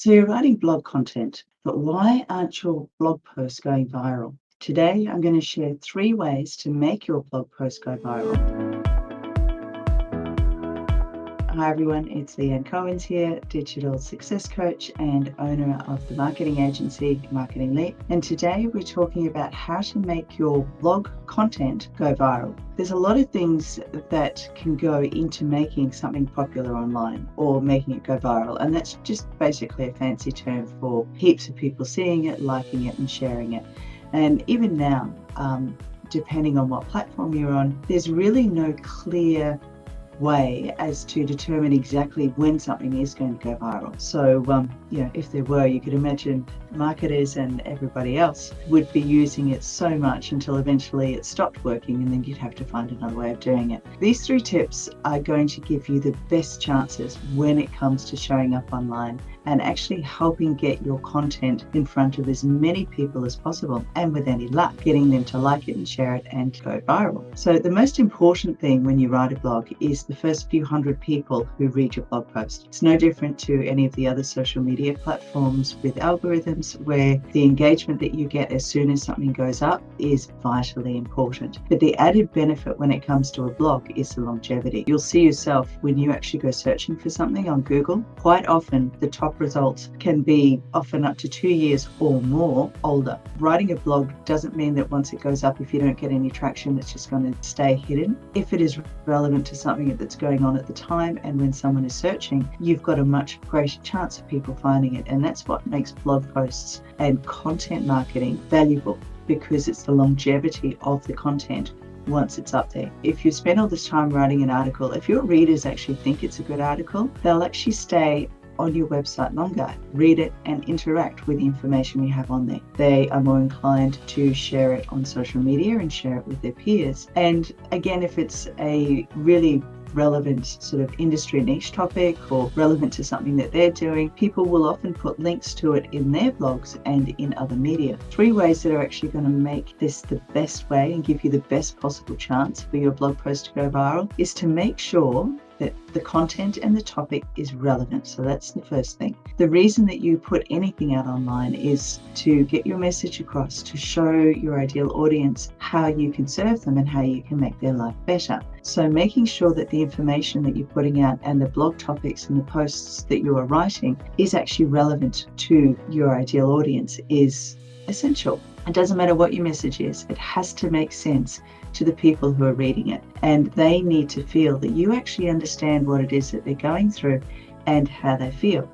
So you're writing blog content, but why aren't your blog posts going viral? Today, I'm going to share 3 ways to make your blog post go viral. Hi everyone, it's Leanne Cohen's here, digital success coach and owner of the marketing agency Marketing Leap. And today we're talking about how to make your blog content go viral. There's a lot of things that can go into making something popular online or making it go viral. And that's just basically a fancy term for heaps of people seeing it, liking it and sharing it. And even now, depending on what platform you're on, there's really no clear way as to determine exactly when something is going to go viral. So, if there were, you could imagine marketers and everybody else would be using it so much until eventually it stopped working and then you'd have to find another way of doing it. These 3 tips are going to give you the best chances when it comes to showing up online and actually helping get your content in front of as many people as possible, and with any luck, getting them to like it and share it and go viral. So the most important thing when you write a blog is the first few hundred people who read your blog post. It's no different to any of the other social media platforms with algorithms where the engagement that you get as soon as something goes up is vitally important. But the added benefit when it comes to a blog is the longevity. You'll see yourself when you actually go searching for something on Google, quite often the top results can be often up to 2 years or more older. Writing a blog doesn't mean that once it goes up, if you don't get any traction, it's just going to stay hidden. If it is relevant to something that's going on at the time and when someone is searching, you've got a much greater chance of people finding it. And that's what makes blog posts and content marketing valuable, because it's the longevity of the content once it's up there. If you spend all this time writing an article, if your readers actually think it's a good article, they'll actually stay on your website longer, read it and interact with the information you have on there. They are more inclined to share it on social media and share it with their peers. And again, if it's a really relevant sort of industry niche topic or relevant to something that they're doing, people will often put links to it in their blogs and in other media. 3 ways that are actually going to make this the best way and give you the best possible chance for your blog post to go viral is to make sure that the content and the topic is relevant. So that's the first thing. The reason that you put anything out online is to get your message across, to show your ideal audience how you can serve them and how you can make their life better. So making sure that the information that you're putting out and the blog topics and the posts that you are writing is actually relevant to your ideal audience is essential. It doesn't matter what your message is, it has to make sense to the people who are reading it, and they need to feel that you actually understand what it is that they're going through and how they feel.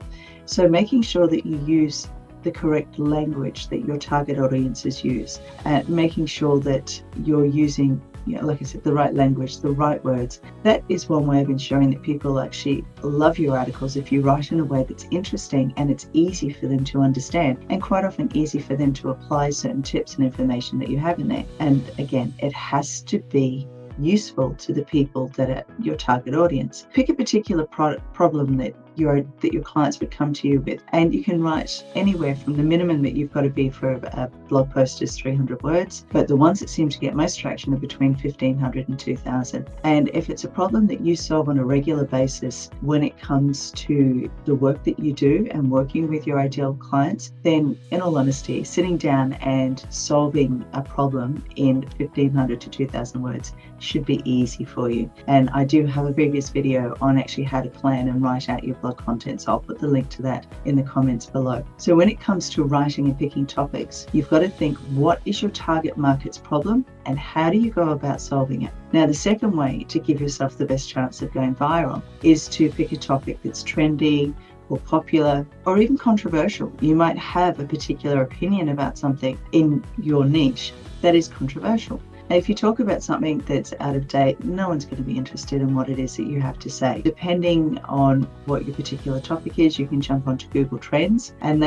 So making sure that you use the correct language that your target audiences use, and making sure that you're using, like I said, the right language, the right words. That is one way of ensuring that people actually love your articles if you write in a way that's interesting and it's easy for them to understand, and quite often easy for them to apply certain tips and information that you have in there. And again, it has to be useful to the people that are your target audience. Pick a particular problem that your clients would come to you with, and you can write anywhere from the minimum that you've got to be for a blog post is 300 words, but the ones that seem to get most traction are between 1,500 and 2,000. And if it's a problem that you solve on a regular basis when it comes to the work that you do and working with your ideal clients, then in all honesty, sitting down and solving a problem in 1,500 to 2,000 words should be easy for you. And I do have a previous video on actually how to plan and write out your blog content, so I'll put the link to that in the comments below. So when it comes to writing and picking topics, you've got to think, what is your target market's problem and how do you go about solving it? Now, the second way to give yourself the best chance of going viral is to pick a topic that's trendy or popular or even controversial. You might have a particular opinion about something in your niche that is controversial. Now, if you talk about something that's out of date, no one's going to be interested in what it is that you have to say. Depending on what your particular topic is, you can jump onto Google Trends, and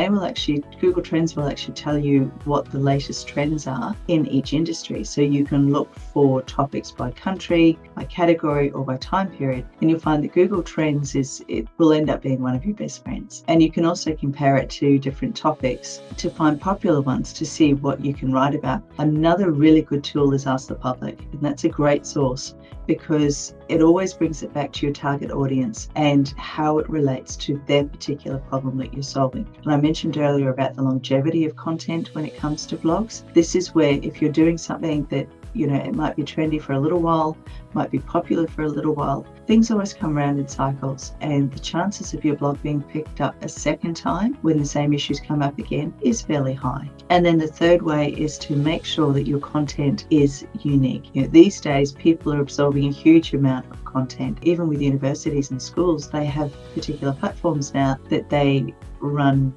Google Trends will actually tell you what the latest trends are in each industry. So you can look for topics by country, by category, or by time period, and you'll find that Google Trends it will end up being one of your best friends. And you can also compare it to different topics to find popular ones to see what you can write about. Another really good tool is Ask the Public, and that's a great source because it always brings it back to your target audience and how it relates to their particular problem that you're solving. And I mentioned earlier about the longevity of content when it comes to blogs. This is where if you're doing something that it might be trendy for a little while, might be popular for a little while, things always come around in cycles, and the chances of your blog being picked up a second time when the same issues come up again is fairly high. And then the third way is to make sure that your content is unique. These days people are absorbing a huge amount of content. Even with universities and schools, they have particular platforms now that they run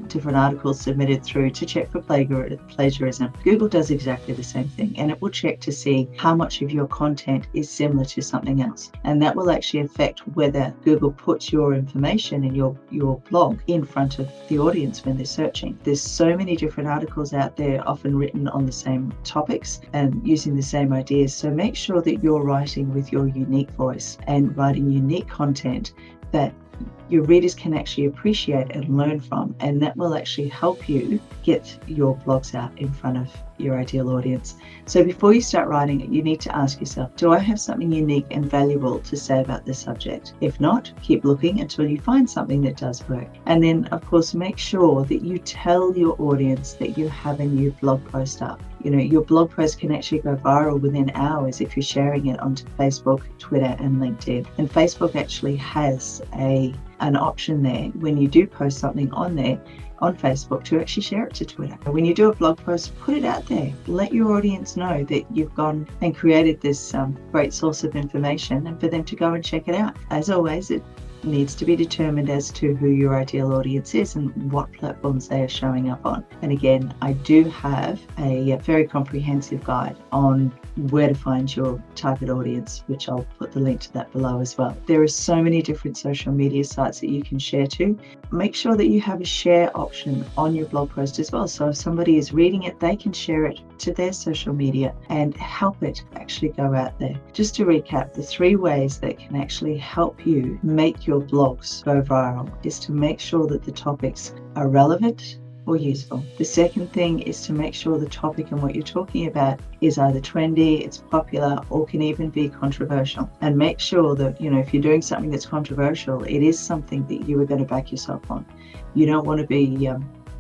different articles submitted through to check for plagiarism. Google does exactly the same thing, and it will check to see how much of your content is similar to something else, and that will actually affect whether Google puts your information in your blog in front of the audience when they're searching. There's so many different articles out there, often written on the same topics and using the same ideas, so make sure that you're writing with your unique voice and writing unique content that your readers can actually appreciate and learn from, and that will actually help you get your blogs out in front of your ideal audience. So before you start writing it, you need to ask yourself, do I have something unique and valuable to say about this subject? If not, keep looking until you find something that does work. And then of course make sure that you tell your audience that you have a new blog post up. Your blog post can actually go viral within hours if you're sharing it onto Facebook, Twitter and LinkedIn. And Facebook actually has an option there when you do post something on there on Facebook to actually share it to Twitter. When you do a blog post, put it out there. Let your audience know that you've gone and created this great source of information, and for them to go and check it out. As always, it needs to be determined as to who your ideal audience is and what platforms they are showing up on. And again, I do have a very comprehensive guide on where to find your target audience, which I'll put the link to that below as well. There are so many different social media sites that you can share to. Make sure that you have a share option on your blog post as well. So if somebody is reading it, they can share it to their social media and help it actually go out there. Just to recap, the 3 ways that can actually help you make your blogs go viral is to make sure that the topics are relevant or useful. The second thing is to make sure the topic and what you're talking about is either trendy, it's popular, or can even be controversial. And make sure that, if you're doing something that's controversial, it is something that you are going to back yourself on. You don't want to be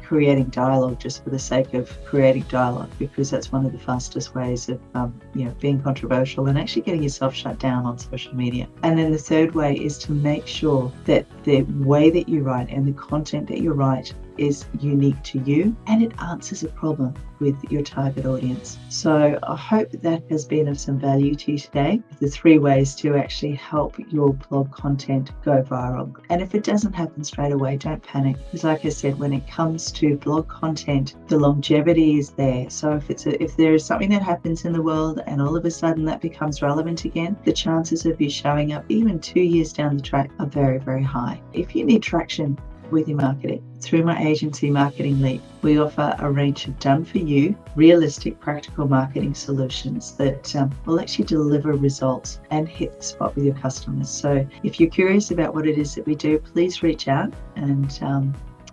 creating dialogue just for the sake of creating dialogue, because that's one of the fastest ways of being controversial and actually getting yourself shut down on social media. And then the third way is to make sure that the way that you write and the content that you write is unique to you and it answers a problem with your target audience. So I hope that has been of some value to you today, the 3 ways to actually help your blog content go viral. And if it doesn't happen straight away, don't panic, because like I said, when it comes to blog content, the longevity is there. So if there is something that happens in the world and all of a sudden that becomes relevant again, the chances of you showing up even 2 years down the track are very, very high. If you need traction with your marketing, through my agency Marketing Leap, we offer a range of done-for-you, realistic, practical marketing solutions that will actually deliver results and hit the spot with your customers. So if you're curious about what it is that we do, please reach out and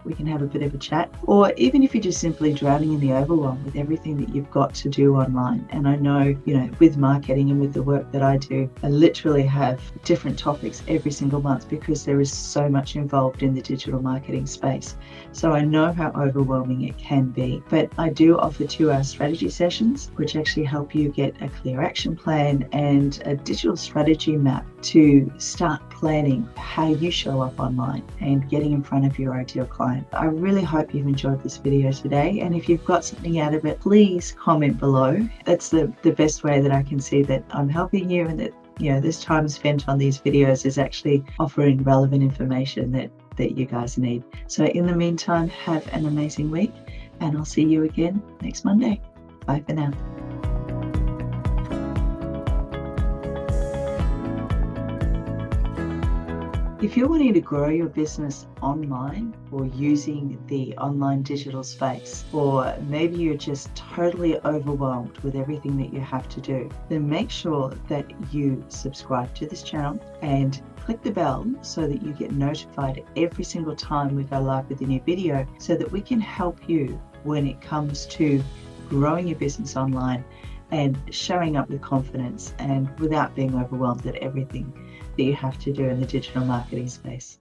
we can have a bit of a chat. Or even if you're just simply drowning in the overwhelm with everything that you've got to do online. And I know, with marketing and with the work that I do, I literally have different topics every single month because there is so much involved in the digital marketing space. So I know how overwhelming it can be. But I do offer 2-hour strategy sessions, which actually help you get a clear action plan and a digital strategy map to start planning how you show up online and getting in front of your ideal client. I really hope you've enjoyed this video today, and if you've got something out of it, please comment below. That's the best way that I can see that I'm helping you, and that this time spent on these videos is actually offering relevant information that you guys need. So in the meantime, have an amazing week, and I'll see you again next Monday. Bye for now. If you're wanting to grow your business online or using the online digital space, or maybe you're just totally overwhelmed with everything that you have to do, then make sure that you subscribe to this channel and click the bell so that you get notified every single time we go live with a new video, so that we can help you when it comes to growing your business online and showing up with confidence and without being overwhelmed at everything that you have to do in the digital marketing space.